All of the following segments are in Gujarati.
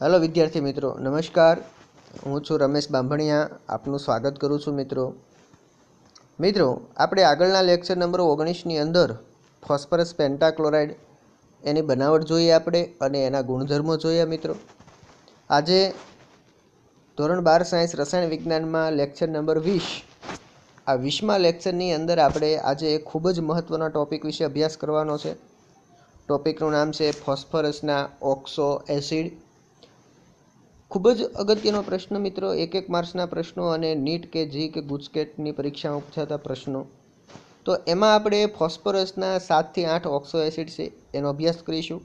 हेलो विद्यार्थी मित्रों, नमस्कार। हूँ छूँ रमेश बांभणिया। आपનું સ્વાગત કરું છું મિત્રો આપણે આગળના લેક્ચર નંબર 19 ની અંદર ફોસ્ફરસ પેન્ટાક્લોરાઇડ એની બનાવટ જોઈએ આપણે અને એના ગુણધર્મો જોયા મિત્રો। આજે ધોરણ 12 સાયન્સ રસાયણ વિજ્ઞાનમાં લેક્ચર નંબર 20 આ 20મા લેક્ચરની અંદર આપણે આજે એક ખૂબ જ મહત્વના ટોપિક વિશે અભ્યાસ કરવાનો છે। ટોપિકનું નામ છે ફોસ્ફરસના ઓક્સો એસિડ। खूब ज अगत्यनो प्रश्न मित्रों, एक मार्क्सना प्रश्नों अने नीट के जी के गुजकेटनी परीक्षा में पूछाता प्रश्नों। तो एमां आपणे फॉस्फरसना 7 થી 8 ऑक्सो एसिड छे एनो अभ्यास करीशुं।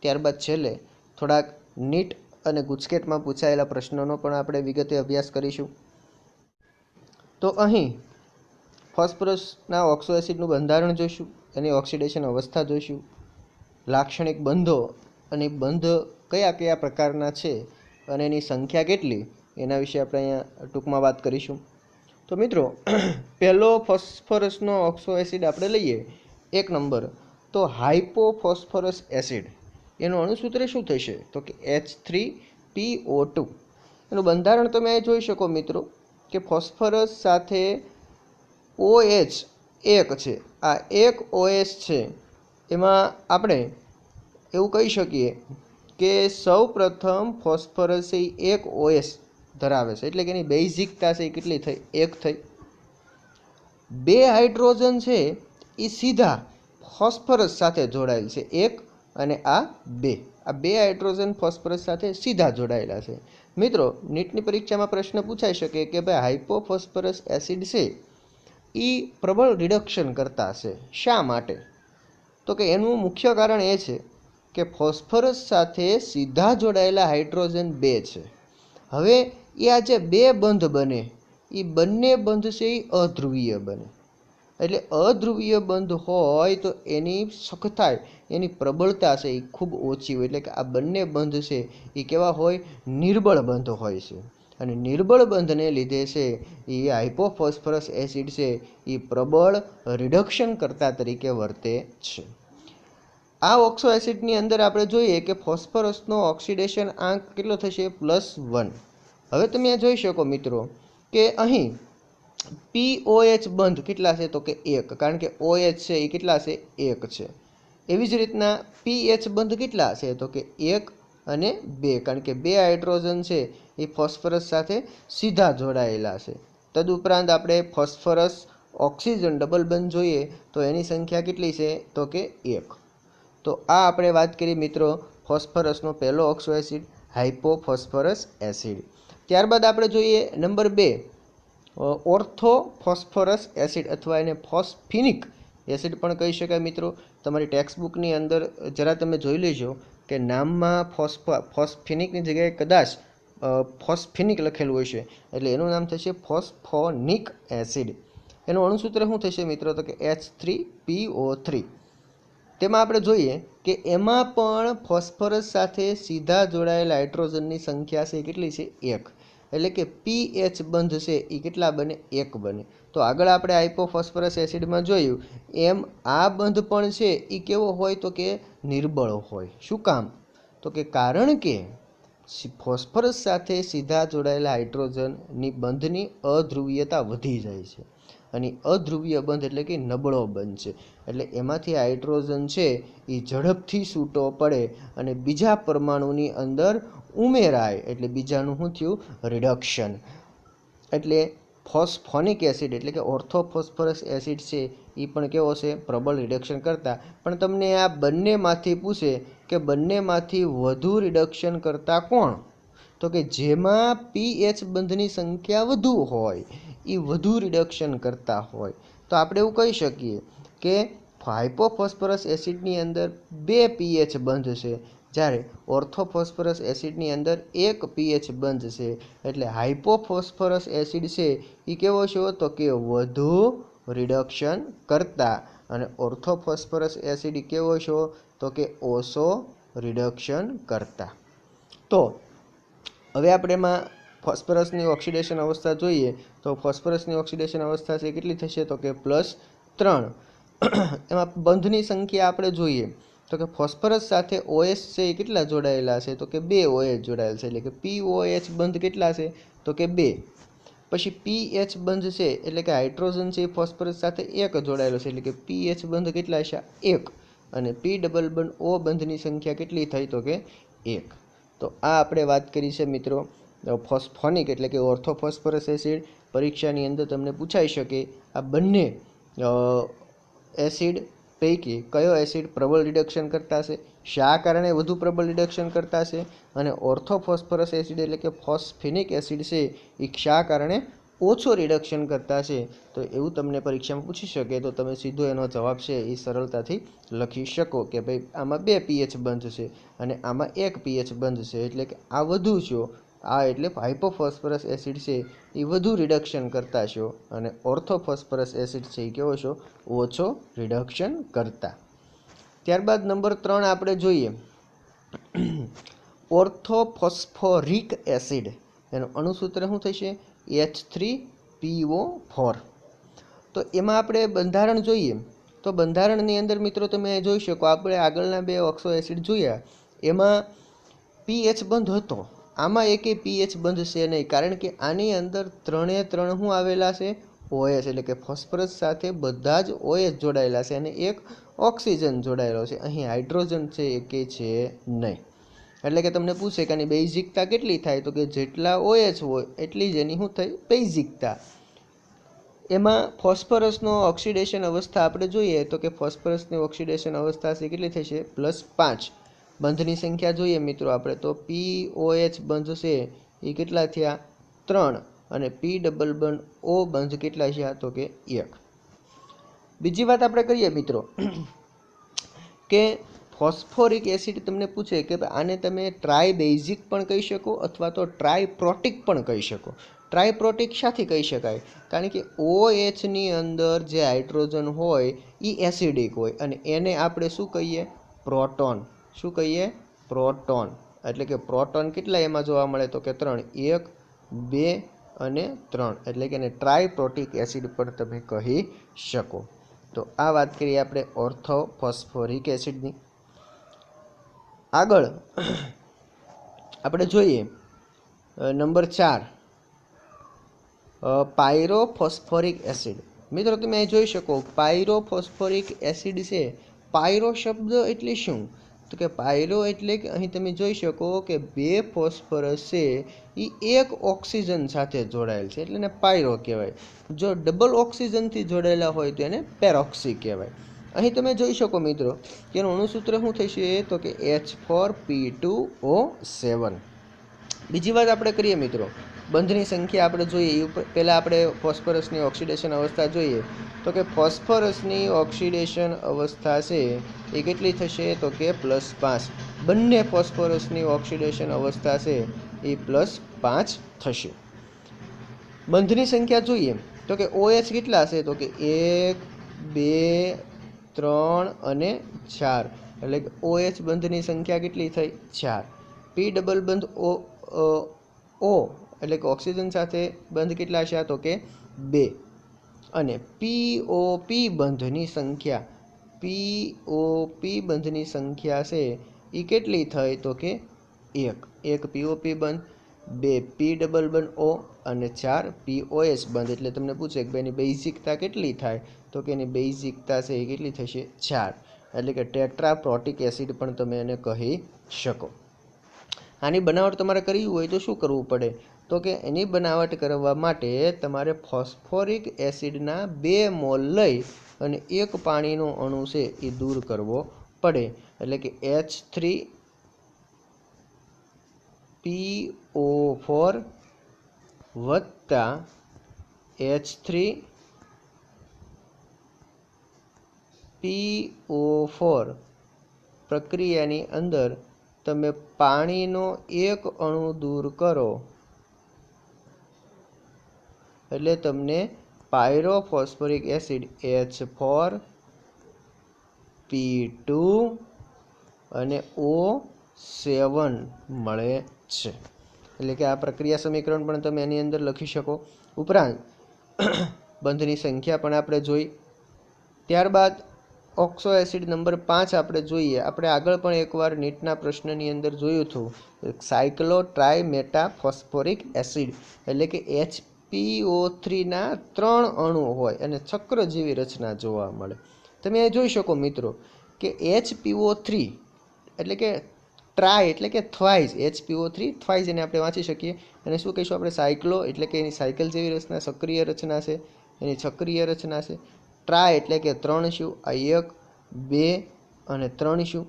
त्यारबाद छेल्ले थोड़ा नीट अने गुजकेट में पूछायेला प्रश्नों पण आपणे विगते अभ्यास करीशुं। तो अहीं फॉस्फरसना ऑक्सो एसिडनुं बंधारण जोईशुं, एनी ऑक्सिडेशन अवस्था जोईशुं, लाक्षणिक बंधो अने बंध कया कया प्रकारना छे અને એની સંખ્યા કેટલી એના વિશે આપણે અહીંયા ટૂંકમાં વાત કરીશું। તો મિત્રો પહેલો ફોસ્ફરસનો ઓક્સો એસિડ આપણે લઈએ 1 નંબર, તો હાઇપોફોસ્ફરસ એસિડ। એનું અણુસૂત્ર શું થશે? તો કે H3PO2। એનું બંધારણ તમે અહીં જોઈ શકો મિત્રો કે ફોસ્ફરસ સાથે OH એક છે, આ એક OH છે એમાં આપણે એવું કહી શકીએ કે સૌ પ્રથમ ફોસ્ફરસ એક OH ધરાવે છે, એટલે કે એની બેઝિકતા છે એ કેટલી થઈ? એક થઈ। બે હાઇડ્રોજન છે એ સીધા ફોસ્ફરસ સાથે જોડાયેલ છે, એક અને આ બે હાઇડ્રોજન ફોસ્ફરસ સાથે સીધા જોડાયેલા છે। મિત્રો નીટની પરીક્ષામાં પ્રશ્ન પૂછાઈ શકે કે ભાઈ હાઇપોફોસ્ફરસ એસિડ છે એ પ્રબળ રિડક્શન કરતા છે, શા માટે? તો કે એનું મુખ્ય કારણ એ છે કે ફોસ્ફરસ સાથે સીધા જોડાયેલા હાઇડ્રોજન 2 છે। હવે એ આ જે બે બંધ બને એ બંને બંધ છે એ અધ્રુવીય બને, એટલે અધ્રુવીય બંધ હોય તો એની સખ્તાઈ, એની પ્રબળતા છે એ ખૂબ ઓછી હોય, એટલે કે આ બંને બંધ છે એ કેવા હોય? નિર્બળ બંધ હોય છે। અને નિર્બળ બંધને લીધે છે એ હાઇપોફોસ્ફરસ એસિડ છે એ પ્રબળ રિડક્શન કરતા તરીકે વર્તે છે। આ ઓક્સો એસિડની અંદર આપણે જોઈએ કે ફોસ્ફરસનો ઓક્સિડેશન આંક કેટલો થશે? +1। હવે તમે આ જોઈ શકો મિત્રો કે અહીં POH બંધ કેટલા છે? તો કે 1, કારણ કે OH છે એ કેટલા છે? 1 છે। એવી જ રીતના PH બંધ કેટલા છે? તો કે 1 અને 2, કારણ કે બે હાઇડ્રોજન છે એ ફોસ્ફરસ સાથે સીધા જોડાયેલા છે। તદુપરાંત આપણે ફોસ્ફરસ ઓક્સિજન ડબલ બંધ જોઈએ તો એની સંખ્યા કેટલી છે? તો કે 1। તો આ આપણે વાત કરી મિત્રો ફોસ્ફરસનો પહેલો ઓક્સો એસિડ હાઇપોફોસ્ફરસ એસિડ। ત્યારબાદ આપણે જોઈએ નંબર 2 ઓર્થોફોસ્ફરસ એસિડ અથવા એને ફોસ્ફિનિક એસિડ પણ કહી શકાય મિત્રો। તમારી ટેક્સ્ટબુકની અંદર જરા તમે જોઈ લેજો કે નામમાં ફોસ્ફિનિકની જગ્યાએ કદાચ ફોસ્ફિનિક લખેલું હશે, એટલે એનું નામ થશે ફોસ્ફોનિક એસિડ। એનું અણુસૂત્ર શું થશે મિત્રો? તો કે H3PO3। તેમાં આપણે જોઈએ કે એમાં પણ ફોસ્ફરસ સાથે સીધા જોડાયેલા હાઇડ્રોજનની સંખ્યા છે કેટલી છે? 1, એટલે કે PH બંધ છે એ કેટલા બને? 1 બને। તો આગળ આપણે હાઇપોફોસ્ફરસ એસિડમાં જોયું એમ આ બંધ પણ છે એ કેવો હોય? તો કે નિર્બળ હોય। શું કામ? તો કે કારણ કે ફોસ્ફરસ સાથે સીધા જોડાયેલા હાઇડ્રોજનની બંધની અધ્રુવીયતા વધી જાય છે, અને અધ્રુવીય બંધ એટલે કે નબળો બંધ છે, એટલે એમાંથી હાઇડ્રોજન છે એ ઝડપથી છૂટો પડે અને બીજા પરમાણુની અંદર ઉમેરાય, એટલે બીજાનું શું થયું? રિડક્શન। એટલે ફોસ્ફોનિક એસિડ એટલે કે ઓર્થોફોસ્ફરસ એસિડ છે એ પણ કેવો છે? પ્રબળ રિડક્શન કરતા। પણ તમને આ બંનેમાંથી પૂછે કે બંનેમાંથી વધુ રિડક્શન કરતા કોણ? તો કે જેમાં PH બંધની સંખ્યા વધુ હોય એ વધુ રિડક્શન કરતા હોય। તો આપણે એવું કહી શકીએ કે હાઇપોફોસ્ફરસ એસિડની અંદર 2 PH બંધ છે, જ્યારે ઓર્થોફોસ્ફરસ એસિડની અંદર 1 PH બંધ છે, એટલે હાઇપોફોસ્ફરસ એસિડ છે એ કેવો છે? તો કે વધુ રિડક્શન કરતા, અને ઓર્થોફોસ્ફરસ એસિડ કેવો છે? તો કે ઓછો રિડક્શન કરતા। તો હવે આપણે એમાં ફોસ્ફરસની ઓક્સિડેશન અવસ્થા જોઈએ તો ફોસ્ફરસની ઓક્સિડેશન અવસ્થા છે કેટલી થશે? તો કે +3। એમાં બંધની સંખ્યા આપણે જોઈએ તો કે ફોસ્ફરસ સાથે OH છે એ કેટલા જોડાયેલા છે? તો કે 2 OH જોડાયેલા છે, એટલે કે POH બંધ કેટલા છે? તો કે 2. પછી PH બંધ છે એટલે કે હાઇડ્રોજન છે એ ફોસ્ફરસ સાથે 1 જોડાયેલો છે, એટલે કે PH બંધ કેટલા છે? 1. અને P ડબલ બંધ O બંધની સંખ્યા કેટલી થઈ? તો કે 1. તો આ આપણે વાત કરી છે મિત્રો ફોસ્ફોનિક એટલે કે ઓર્થોફોસ્ફરસ એસિડ. પરીક્ષાની અંદર તમને પૂછાઈ શકે આ બંને એસિડ પૈકી કયો એસિડ પ્રબળ રિડક્શન કરતા છે, શા કારણે વધુ પ્રબળ રિડક્શન કરતા છે, અને ઓર્થોફોસ્ફરસ એસિડ એટલે કે ફોસ્ફેનિક એસિડ છે એ શા કારણે ઓછો રિડક્શન કરતા છે. તો એવું તમને પરીક્ષામાં પૂછી શકે તો તમે સીધો એનો જવાબ છે એ સરળતાથી લખી શકો કે ભાઈ આમાં 2 pH બંધ છે અને આમાં 1 pH બંધ છે, એટલે કે આ વધુ છે, આ એટલે હાઇપોફોસ્ફરસ એસિડ છે એ વધુ રિડક્શન કરતા છો અને ઓર્થોફોસ્ફરસ એસિડ છે એ કેવો છો? ઓછો રિડક્શન કરતા. ત્યારબાદ નંબર 3 આપણે જોઈએ ઓર્થોફોસ્ફોરિક એસિડ. એનું અણુસૂત્ર શું થશે? H3PO4. તો એમાં આપણે બંધારણ જોઈએ તો બંધારણની અંદર મિત્રો તમે જોઈ શકો આપણે આગળના 2 ઓક્સો એસિડ જોયા એમાં pH બંધ હતો, આમાં એકેય pH બંધ છે નહીં, કારણ કે આની અંદર 3 શું આવેલા છે? OH એટલે કે ફોસ્ફરસ સાથે બધા જ OH જોડાયેલા છે અને એક ઓક્સિજન જોડાયેલો છે. અહીં હાઇડ્રોજન છે એકે છે નહીં. એટલે કે તમને પૂછે કે આની બેઝિકતા કેટલી થાય? તો કે જેટલા OH હોય એટલી જ એની શું થઈ? બેઝિકતા. એમાં ફોસ્ફરસનો ઓક્સિડેશન અવસ્થા આપણે જોઈએ તો કે ફોસ્ફરસની ઓક્સિડેશન અવસ્થા છે કેટલી થશે? +5. બંધની સંખ્યા જોઈએ મિત્રો આપણે તો POH બંધ છે એ કેટલા થયા? 3. અને P ડબલ બંધ O બંધ કેટલા થયા? તો કે 1. બીજી વાત આપણે કરીએ મિત્રો કે ફોસ્ફોરિક એસિડ તમને પૂછે કે આને તમે ટ્રાયબેઝિક પણ કહી શકો અથવા તો ટ્રાયપ્રોટિક પણ કહી શકો. ટ્રાયપ્રોટિક શાથી કહી શકાય? કારણ કે OHની અંદર જે હાઇડ્રોજન હોય એ એસિડિક હોય અને એને આપણે શું કહીએ? પ્રોટોન. શું કહીએ? પ્રોટોન. એટલે કે પ્રોટોન કેટલા એમાં જોવા મળે? તો કે 3. 1, 2 અને 3. એટલે કે એને ટ્રાયપ્રોટિક એસિડ પણ તમે કહી શકો. તો આ વાત કરીએ આપણે ઓર્થોફોસ્ફોરિક એસિડની. આગળ આપણે જોઈએ નંબર 4 પાયરોફોસ્ફોરિક એસિડ. મિત્રો તમે અહીં જોઈ શકો પાયરોફોસ્ફોરિક એસિડ છે. પાયરો શબ્દ એટલે શું? તો કે પાયરો એટલે કે અહીં તમે જોઈ શકો કે 2 ફોસ્ફરસ છે એ 1 ઓક્સિજન સાથે જોડાયેલ છે એટલે એને પાયરો કહેવાય. જો ડબલ ઓક્સિજનથી જોડાયેલા હોય તો એને પેરોક્સી કહેવાય. અહીં તમે જોઈ શકો મિત્રો કે એનું અણુસૂત્ર શું થશે? તો કે H4P2O7. બીજી વાત આપણે કરીએ મિત્રો બંધની સંખ્યા આપણે જોઈએ એ પહેલાં આપણે ફોસ્ફરસની ઓક્સિડેશન અવસ્થા જોઈએ તો કે ફોસ્ફરસની ઓક્સિડેશન અવસ્થા છે એ કેટલી થશે? તો કે +5. બંને ફોસ્ફરસની ઓક્સિડેશન અવસ્થા છે એ +5 થશે. બંધની સંખ્યા જોઈએ તો કે OH કેટલા હશે? તો કે 1, 2, 3 અને 4. એટલે કે OH બંધની સંખ્યા કેટલી થઈ? 4. P ડબલ બંધ O એટલે કે ઓક્સિજન સાથે બંધ કેટલા છે? તો કે 2. અને POP બંધની સંખ્યા છે એ કેટલી થઈ? તો કે 1. 1 POP બંધ, 2 P ડબલ બંધ O અને 4 POH બંધ. એટલે તમને પૂછે કે એની બેઝિકતા કેટલી થાય? તો કે એની બેઝિકતા છે એ કેટલી થશે? 4. એટલે કે ટેટ્રાપ્રોટિક એસિડ પણ તમે એને કહી શકો. આની બનાવટ તમારે કરવી હોય તો શું કરવું પડે? તો કે એની બનાવટ કરવા માટે તમારે ફોસ્ફોરિક એસિડના 2 મોલ લઈ અને 1 પાણીનો અણુ છે એ દૂર કરવો પડે. એટલે કે H3PO4 વત્તા H3PO4 પ્રક્રિયાની અંદર તમે પાણીનો 1 અણુ દૂર કરો એટલે તમને પાયરોફોસ્ફોરિક એસિડ H4P2 અને O7 મળે છે. એટલે કે આ પ્રક્રિયા સમીકરણ પણ તમે એની અંદર લખી શકો. ઉપરાંત બંધની સંખ્યા પણ આપણે જોઈ. ત્યારબાદ ઓક્સો એસિડ નંબર 5 આપણે જોઈએ. આપણે આગળ પણ એકવાર નીટના પ્રશ્નની અંદર જોયું હતું. સાયક્લો ટ્રાય મેટા ફોસ્ફોરિક એસિડ એટલે કે HPO3ના 3 અણુ હોય અને ચક્ર જેવી રચના જોવા મળે. તમે અહીં જોઈ શકો મિત્રો કે HPO3 એટલે કે ટ્રાય એટલે કે થ્વાઇસ, HPO3 થ્વાઇસ એને આપણે વાંચી શકીએ. અને શું કહીશું આપણે? સાયક્લો એટલે કે એની સાયકલ જેવી રચના, સક્રિય રચના છે, એની સક્રિય રચના છે. ટ્રાય એટલે કે 3 શું? આ 1, 2 અને 3 શું?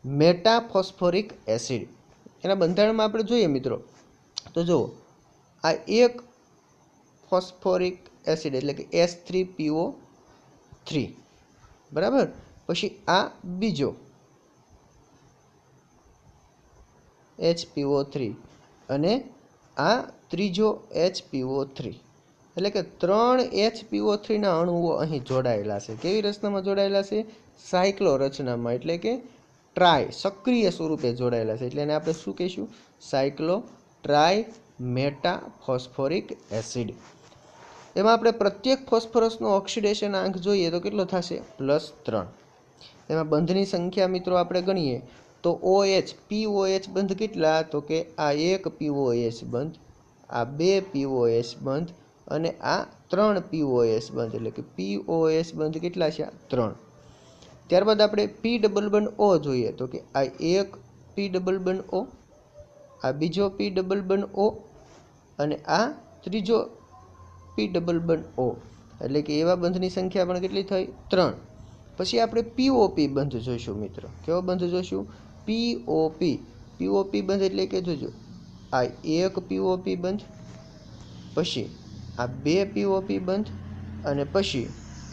Meta phosphoric acid. એના બંધારણમાં આપણે જોઈએ મિત્રો તો જુઓ, આ એક ફોસ્ફોરિક એસિડ એટલે કે H3PO3, બરાબર. પછી આ બીજો HPO3 અને આ ત્રીજો HPO3 એટલે કે 3 HPO3ના અણુઓ અહીં જોડાયેલા છે. કેવી રચનામાં જોડાયેલા છે? સાયક્લો રચનામાં એટલે કે ટ્રાય, સક્રિય સ્વરૂપે જોડાયેલા છે. એટલે એને આપણે શું કહીશું? સાયક્લો ટ્રાય મેટા ફોસ્ફોરિક એસિડ. એમાં આપણે પ્રત્યેક ફોસ્ફરસનો ઓક્સિડેશન આંક જોઈએ તો કેટલો થશે? +3. એમાં બંધની સંખ્યા મિત્રો આપણે ગણીએ તો POH બંધ કેટલા? તો કે આ 1 POH બંધ, આ 2 POH બંધ અને આ 3 POH બંધ એટલે કે POH બંધ કેટલા છે? 3. ત્યારબાદ આપણે P ડબલ બંધ O જોઈએ તો કે આ 1 P ડબલ બંધ O, આ બીજો P ડબલ બંધ O અને આ ત્રીજો P ડબલ બંધ O એટલે કે એવા બંધની સંખ્યા પણ કેટલી થઈ? 3. પછી આપણે POP બંધ જોઈશું મિત્રો. કેવો બંધ જોઈશું? POP. POP બંધ એટલે કે જોજો, આ 1 POP બંધ, પછી આ 2 POP બંધ અને પછી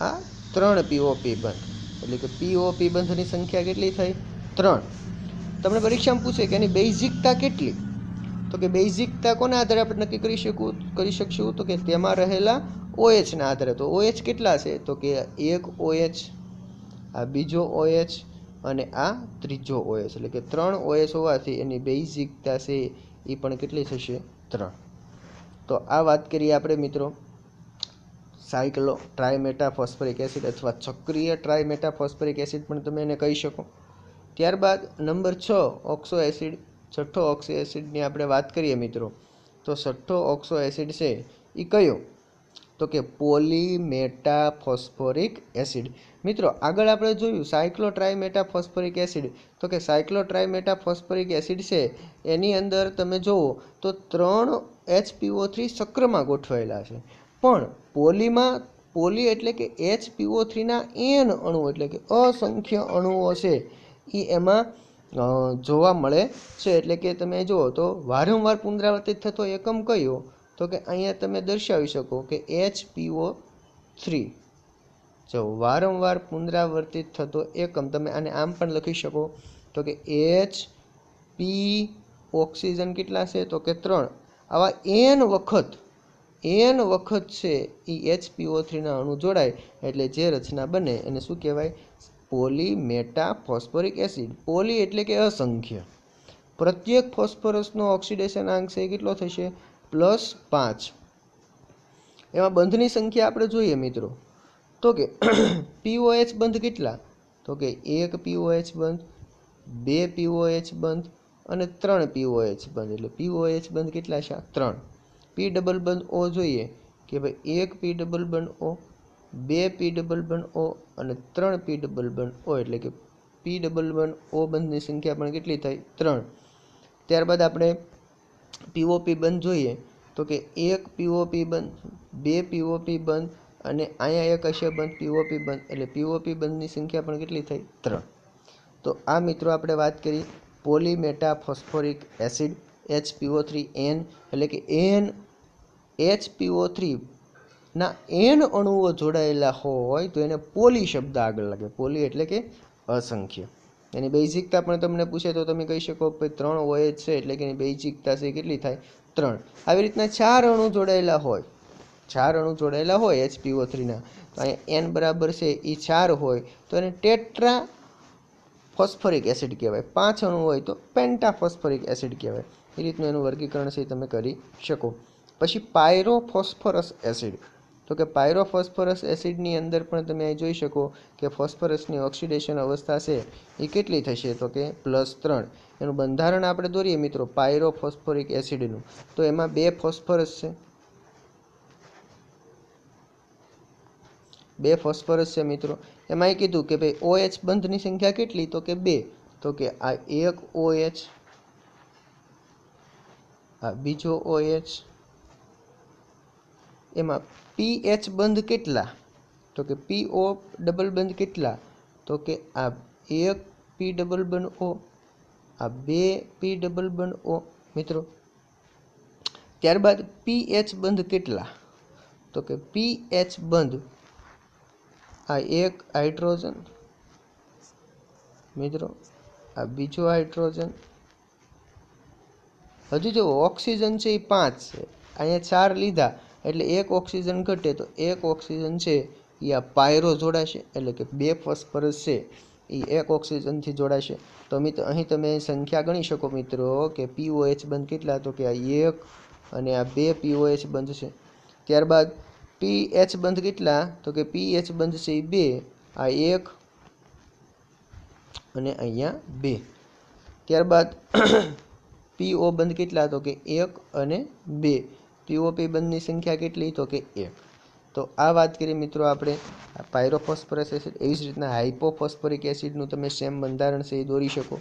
આ 3 POP બંધ એટલે કે POP બંધની સંખ્યા કેટલી થઈ? 3. તમને પરીક્ષામાં પૂછે કે એની બેઝિકતા કેટલી? તો કે બેઝિકતા કોના આધારે આપણે નક્કી કરી શકશું? તો કે તેમાં રહેલા OH ના આધારે. તો OH કેટલા છે? તો કે 1 OH, આ બીજો OH અને આ ત્રીજો OH એટલે કે 3 OH હોવાથી એની બેઝિકતા છે એ પણ કેટલી થશે? 3. તો આ વાત કરીએ આપણે મિત્રો સાયક્લો ટ્રાયમેટા ફોસ્ફરિક એસિડ અથવા ચક્રીય ટ્રાયમેટા ફોસ્ફરિક એસિડ પણ તમે એને કહી શકો. ત્યારબાદ નંબર 6 ઓક્સો એસિડ, છઠ્ઠો ઓક્સો એસિડની આપણે વાત કરીએ મિત્રો તો છઠ્ઠો ઓક્સો એસિડ છે એ કયો? તો કે પોલીમેટા ફોસ્ફોરિક એસિડ. મિત્રો આગળ આપણે જોયું સાયક્લો ટ્રાયમેટા ફોસ્ફોરિક એસિડ, તો કે સાયક્લો ટ્રાયમેટા ફોસ્ફોરિક એસિડ છે એની અંદર તમે જુઓ તો 3 HPO3 ચક્રમાં ગોઠવાયેલા છે. પણ પોલી એટલે કે HPO3ના n અણુ એટલે કે અસંખ્ય અણુઓ છે એ એમાં જોવા મળે છે. એટલે કે તમે જુઓ તો વારંવાર પુનરાવર્તિત થતો એકમ કયો? તો કે અહીંયા તમે દર્શાવી શકો કે HPO3. જો વારંવાર પુનરાવર્તિત થતો એકમ તમે આને આમ પણ લખી શકો તો કે HP ઓક્સિજન કેટલા છે? તો કે 3. આવા n વખત છે એ HPO3ના અણુ જોડાય એટલે જે રચના બને એને શું કહેવાય? પોલીમેટા ફોસ્ફોરિક એસિડ. પોલી એટલે કે અસંખ્ય. પ્રત્યેક ફોસ્ફરસનો ઓક્સિડેશન આંક છે કેટલો થશે? +5. એમાં બંધની સંખ્યા આપણે જોઈએ મિત્રો તો કે POH બંધ કેટલા? તો કે 1 POH બંધ, 2 POH બંધ અને 3 POH બંધ એટલે POH બંધ કેટલા છે? 3. P ડબલ બંધ O જોઈએ કે ભાઈ 1 P ડબલ બંધ O, 2 P ડબલ બંધ O અને 3 P ડબલ બંધ O એટલે કે P ડબલ બંધ O બંધની સંખ્યા પણ કેટલી થઈ? 3. ત્યારબાદ આપણે POP બંધ જોઈએ તો કે 1 POP બંધ, 2 POP બંધ અને અહીંયા એક હશે બંધ POP બંધ એટલે POP બંધની સંખ્યા પણ કેટલી થઈ? 3. તો આ મિત્રો આપણે વાત કરી પોલીમેટા ફોસ્ફોરિક એસિડ HPO3N એટલે કે HPO3 ના n અણુઓ જોડાયેલા હોય તો એને પોલી શબ્દ આગળ લાગે. પોલી એટલે કે અસંખ્ય. એની બેઝિકતા પણ તમને પૂછે તો તમે કહી શકો કે 3 OH છે એટલે કે એની બેઝિકતા છે કેટલી થાય? 3. આવી રીતના 4 અણુ જોડાયેલા હોય, 4 અણુ જોડાયેલા હોય HPO3ના તો અહીંયા n બરાબર છે એ 4 હોય તો એને ટેટ્રા ફોસ્ફોરિક એસિડ કહેવાય. 5 અણુ હોય તો પેન્ટા ફોસ્ફોરિક એસિડ કહેવાય. એ રીતનું એનું વર્ગીકરણ છે તમે કરી શકો. પછી પાયરોફોસ્ફરસ એસિડ. તો કે પાયરોફોસ્ફરસ એસિડની અંદર પણ તમે અહીં જોઈ શકો કે ફોસ્ફરસની ઓક્સિડેશન અવસ્થા છે એ કેટલી થશે તો કે +3. એનું બંધારણ આપણે દોરીએ મિત્રો પાયરોફોસ્ફોરિક એસિડનું, તો એમાં 2 ફોસ્ફરસ છે, 2 ફોસ્ફરસ છે મિત્રો. એમાં કીધું કે ભાઈ OH બંધની સંખ્યા કેટલી તો કે 2, તો કે આ એક OH, આ બીજો OH. એમાં pH બંધ કેટલા તો કે PO ડબલ બંધ કેટલા તો કે આ એક P ડબલ બંધ O, આ 2 P ડબલ બંધ O મિત્રો. ત્યારબાદ pH બંધ કેટલા તો કે pH બંધ આ એક હાઇડ્રોજન મિત્રો, આ બીજો હાઇડ્રોજન. હજુ જો ઓક્સિજન છે એ 5 છે, અહીંયા 4 લીધા એટલે એક ઓક્સિજન ઘટે, તો એક ઓક્સિજન છે એ આ પાયરો જોડાશે, એટલે કે 2 ફોસ્ફરસ છે એ એક ઓક્સિજનથી જોડાશે. તો મિત્રો અહીં તમે સંખ્યા ગણી શકો મિત્રો કે POH બંધ કેટલા તો કે આ 1 અને આ 2 POH બંધ છે. ત્યારબાદ pH બંધ કેટલા તો કે pH બંધ છે એ 2, આ 1 અને અહીંયા 2. ત્યારબાદ PO બંધ કેટલા તો કે 1 અને 2, POP બંધની સંખ્યા કેટલી તો કે 1. તો આ વાત કરીએ મિત્રો આપણે પાયરોફોસ્ફરસ એસિડ. એવી જ રીતના હાઇપોફોસ્ફરિક એસિડનું તમે સેમ બંધારણ છે એ દોરી શકો.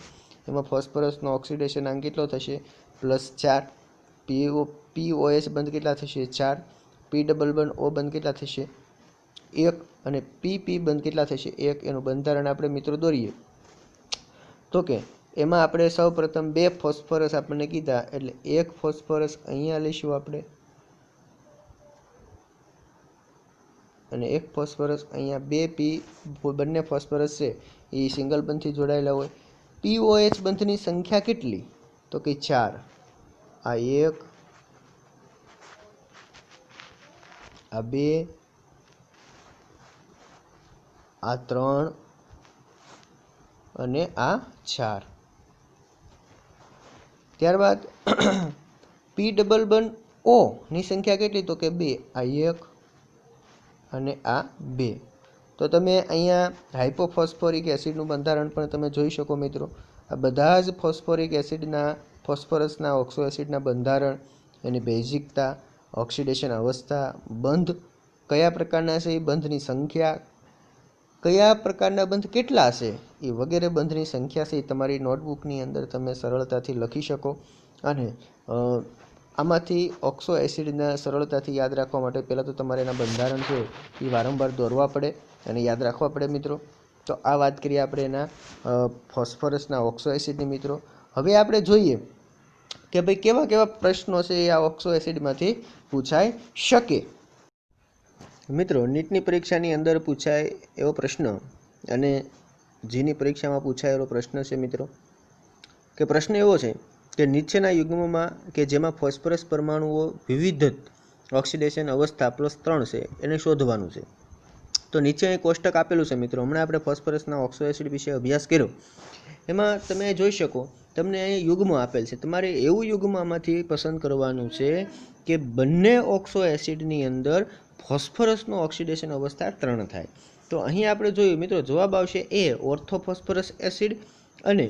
એમાં ફોસ્ફરસનો ઓક્સિડેશન આંક કેટલો થશે +4, POH બંધ કેટલા થશે 4, P ડબલ બંધ O બંધ કેટલા થશે 1 અને PP બંધ કેટલા થશે 1. એનું બંધારણ આપણે મિત્રો દોરીએ તો કે એમાં આપણે સૌપ્રથમ 2 ફોસ્ફરસ આપણને કીધા, એટલે 1 ફોસ્ફરસ અહીંયા લઈશું આપણે અને 1 ફોસ્ફરસ અહીંયા. 2 P બંને ફોસ્ફરસ છે એ સિંગલ બંધથી જોડાયેલા હોય. POH બંધની સંખ્યા કેટલી તો કે 4, આ 1, આ 2, આ 3 અને આ 4. ત્યારબાદ P ડબલ બંધ O ની સંખ્યા કેટલી તો કે 2, આ 1 અને આ 2. તો તમે અહીંયા હાઇપોફોસ્ફોરિક એસિડનું બંધારણ પણ તમે જોઈ શકો મિત્રો. આ બધા જ ફોસ્ફોરિક એસિડના ફોસ્ફરસના ઓક્સો એસિડના બંધારણ, એની બેઝિકતા, ઓક્સિડેશન અવસ્થા, બંધ કયા પ્રકારના છે એ બંધની સંખ્યા, કયા પ્રકારના બંધ કેટલા છે એ વગેરે બંધની સંખ્યા છે એ તમારી નોટબુકની અંદર તમે સરળતાથી લખી શકો. અને આમાંથી ઓક્સો એસિડના સરળતાથી યાદ રાખવા માટે પહેલાં તો તમારે એના બંધારણ છે એ વારંવાર દોરવા પડે અને યાદ રાખવા પડે મિત્રો. તો આ વાત કરીએ આપણે એના ફોસ્ફરસના ઓક્સો એસિડની મિત્રો. હવે આપણે જોઈએ કે ભાઈ કેવા કેવા પ્રશ્નો છે એ આ ઓક્સો એસિડમાંથી પૂછાઈ શકે. મિત્રો નીટની પરીક્ષાની અંદર પૂછાય એવો પ્રશ્ન અને જીની પરીક્ષામાં પૂછાયેલો પ્રશ્ન છે મિત્રો, કે પ્રશ્ન એવો છે કે નીચેના યુગ્મમાં કે જેમાં ફોસ્ફરસ પરમાણુઓ વિવિધ ઓક્સિડેશન અવસ્થા +3 છે એને શોધવાનું છે. તો નીચે એક કોષ્ટક આપેલું છે મિત્રો. હમણાં આપણે ફોસ્ફરસના ઓક્સો એસિડ વિશે અભ્યાસ કર્યો, એમાં તમે જોઈ શકો તમને અહીં યુગ્મ આપેલ છે. તમારે એવું યુગ્મમાંથી પસંદ કરવાનું છે કે બંને ઓક્સો એસિડની અંદર ફોસ્ફરસનો ઓક્સિડેશન અવસ્થા 3 થાય. તો અહીં આપણે જોયું મિત્રો જવાબ આવશે A ઓર્થોફોસ્ફરસ એસિડ અને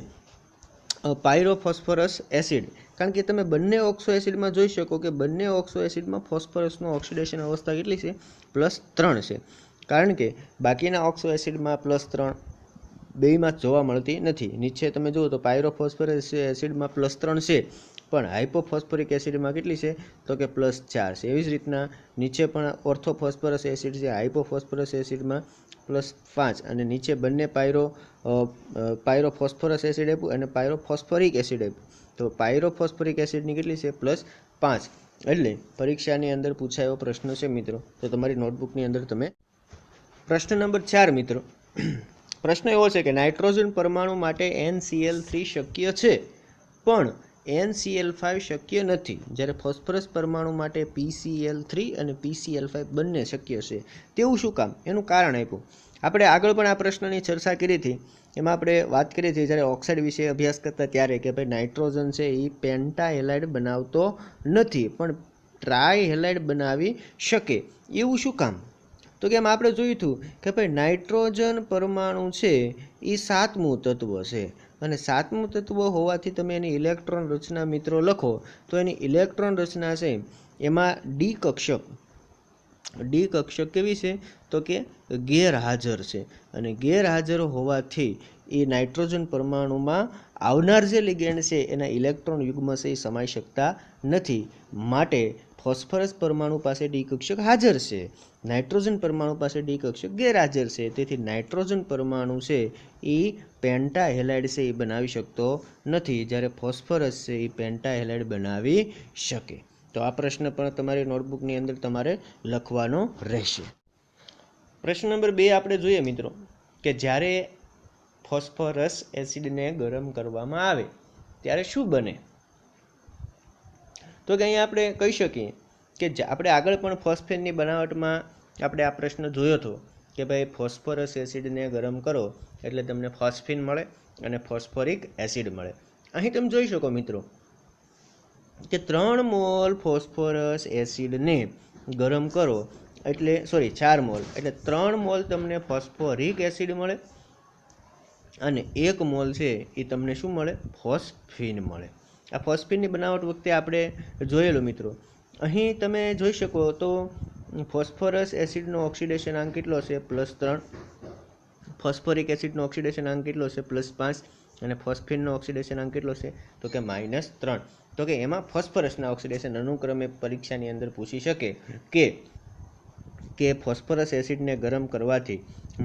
પાયરોફોસ્ફરસ એસિડ. કારણ કે તમે બંને ઓક્સો એસિડમાં જોઈ શકો કે બંને ઓક્સો એસિડમાં ફોસ્ફરસનો ઓક્સિડેશન અવસ્થા કેટલી છે +3 છે. કારણ કે બાકીના ઓક્સો એસિડમાં +3 બેયમાં જોવા મળતી નથી. નીચે તમે જુઓ તો પાયરોફોસ્ફરસ એસિડમાં +3 છે, પણ હાઇપોફોસ્ફરિક એસિડમાં કેટલી છે તો કે +4 છે. એવી જ રીતના નીચે પણ ઓર્થોફોસ્ફરસ એસિડ છે, હાઇપોફોસ્ફરસ એસિડમાં +5 અને નીચે બંને પાયરોફોસ્ફરસ એસિડ આપ્યું અને પાયરોફોસ્ફરિક એસિડ આપ્યું. તો પાયરોફોસ્ફરિક એસિડની કેટલી છે +5. એટલે પરીક્ષાની અંદર પૂછાયો પ્રશ્ન છે મિત્રો. તો તમારી નોટબુકની અંદર તમે પ્રશ્ન નંબર 4 મિત્રો. પ્રશ્ન એવો છે કે નાઇટ્રોજન પરમાણુ માટે NCl3 શક્ય છે પણ NCl5 શક્ય નથી, જ્યારે ફોસ્ફરસ પરમાણુ માટે PCl3 અને PCl5 બંને શક્ય છે. તેવું શું કામ? એનું કારણ આપ્યું. આપણે આગળ પણ આ પ્રશ્નની ચર્ચા કરી હતી. એમાં આપણે વાત કરી હતી જ્યારે ઓક્સાઇડ વિશે અભ્યાસ કરતા ત્યારે કે ભાઈ નાઇટ્રોજન છે એ પેન્ટા હેલાઇડ બનાવતો નથી, પણ ટ્રાય હેલાઇડ બનાવી શકે. એવું શું કામ? તો કે એમ આપણે જોયું હતું કે ભાઈ નાઇટ્રોજન પરમાણુ છે એ 7મું તત્વ છે, અને 7મું તત્વ હોવાથી તમે એની ઇલેક્ટ્રોન રચના મિત્રો લખો તો એની ઇલેક્ટ્રોન રચના છે એમાં ડી કક્ષક કેવી છે? તો કે ગેરહાજર છે, અને ગેરહાજર હોવાથી એ નાઇટ્રોજન પરમાણુમાં આવનાર જે લિગેન્ડ છે એના ઇલેક્ટ્રોન યુગ્મ છે એ સમાઈ શકતા નથી. માટે ફોસ્ફરસ પરમાણુ પાસે ડી કક્ષક હાજર છે, નાઇટ્રોજન પરમાણુ પાસે ડી કક્ષક ગેરહાજર છે. તેથી નાઇટ્રોજન પરમાણુ છે એ પેન્ટા હેલાઇડ છે એ બનાવી શકતો નથી, જ્યારે ફોસ્ફરસ છે એ પેન્ટા હેલાઇડ બનાવી શકે. તો આ પ્રશ્ન પણ તમારી નોટબુકની અંદર તમારે લખવાનો રહેશે. પ્રશ્ન નંબર 2 આપણે જોઈએ મિત્રો કે જ્યારે ફોસ્ફરસ એસિડને ગરમ કરવામાં આવે ત્યારે શું બને? તો કે અહીંયા આપણે કહી શકીએ કે આપણે આગળ પણ ફોસ્ફેનની બનાવટમાં આપણે આ પ્રશ્ન જોયો હતો કે ભાઈ ફોસ્ફરસ એસિડને ગરમ કરો એટલે તમને ફોસ્ફીન મળે અને ફોસ્ફોરિક એસિડ મળે. અહીં તમે જોઈ શકો મિત્રો કે 3 મોલ ફોસ્ફરસ એસિડને ગરમ કરો એટલે 4 મોલ એટલે 3 મોલ તમને ફોસ્ફોરિક એસિડ મળે, અને 1 મોલ છે એ તમને શું મળે? ફોસ્ફીન મળે. આ ફોસ્ફીનની બનાવટ વખતે આપણે જોયેલું મિત્રો. અહીં તમે જોઈ શકો તો ફોસ્ફરસ એસિડનો ઓક્સિડેશનાંક કેટલો છે? +3. ફોસ્ફોરિક એસિડનો ઓક્સિડેશનાંક કેટલો છે? +5. અને ફોસ્ફીનનો ઓક્સિડેશનાંક કેટલો છે? તો કે -3. તો કે એમાં ફોસ્ફરસના ઓક્સિડેશન અનુક્રમે પરીક્ષાની અંદર પૂછી શકે કે ફોસ્ફરસ એસિડને ગરમ કરવાથી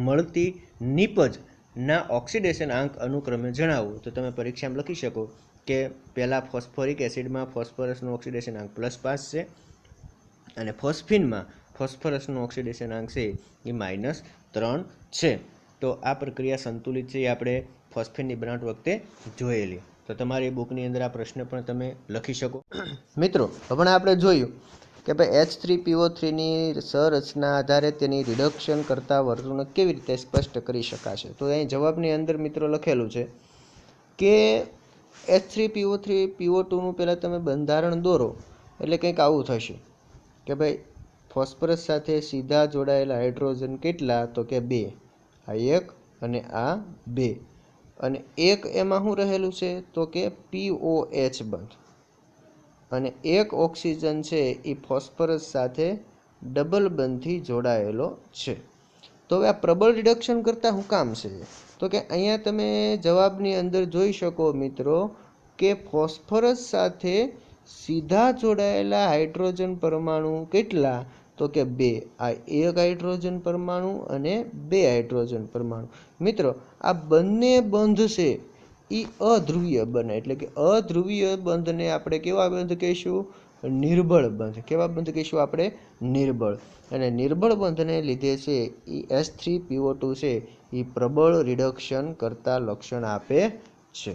મળતી નિપજના ઓક્સિડેશન આંક અનુક્રમે જણાવો. તો તમે પરીક્ષામાં લખી શકો કે પહેલાં ફોસ્ફોરિક એસિડમાં ફોસ્ફરસનો ઓક્સિડેશન આંક +5 છે, અને ફોસ્ફીનમાં ફોસ્ફરસનો ઓક્સિડેશન આંક છે એ -3 છે. તો આ પ્રક્રિયા સંતુલિત છે એ આપણે ફોસ્ફીનની બનાવટ વખતે જોયેલી. તો તમારી બુકની અંદર આ પ્રશ્ન પણ તમે લખી શકો. મિત્રો હમણાં આપણે જોયું કે ભાઈ H3PO3ની સંરચના આધારે તેની રિડક્શન કરતા વર્તણૂક કેવી રીતે સ્પષ્ટ કરી શકાશે. તો અહીં જવાબની અંદર મિત્રો લખેલું છે કે H3PO3PO2નું પહેલાં તમે બંધારણ દોરો એટલે કંઈક આવું થશે કે ભાઈ ફોસ્ફરસ સાથે સીધા જોડાયેલા હાઇડ્રોજન કેટલા? તો કે 2. આ 1 અને આ 2, અને એક એમાં શું રહેલું છે? તો કે POH બંધ, અને એક ઓક્સિજન છે એ ફોસ્ફરસ સાથે ડબલ બંધથી જોડાયેલો છે. તો હવે આ પ્રબળ રિડક્શન કરતાં શું કામ છે? તો કે અહીંયા તમે જવાબની અંદર જોઈ શકો મિત્રો કે ફોસ્ફરસ સાથે સીધા જોડાયેલા હાઇડ્રોજન પરમાણુ કેટલા? તો કે 2. આ 1 હાઇડ્રોજન પરમાણુ અને 2 હાઇડ્રોજન પરમાણુ. મિત્રો આ બંને બંધ છે એ અધ્રુવીય બને, એટલે કે અધ્રુવીય બંધને આપણે કેવા બંધ કહીશું? નિર્બળ બંધ. કેવા બંધ કહીશું આપણે? નિર્બળ. અને નિર્બળ બંધને લીધે છે એ H3PO2 છે એ પ્રબળ રિડક્શન કરતા લક્ષણ આપે છે.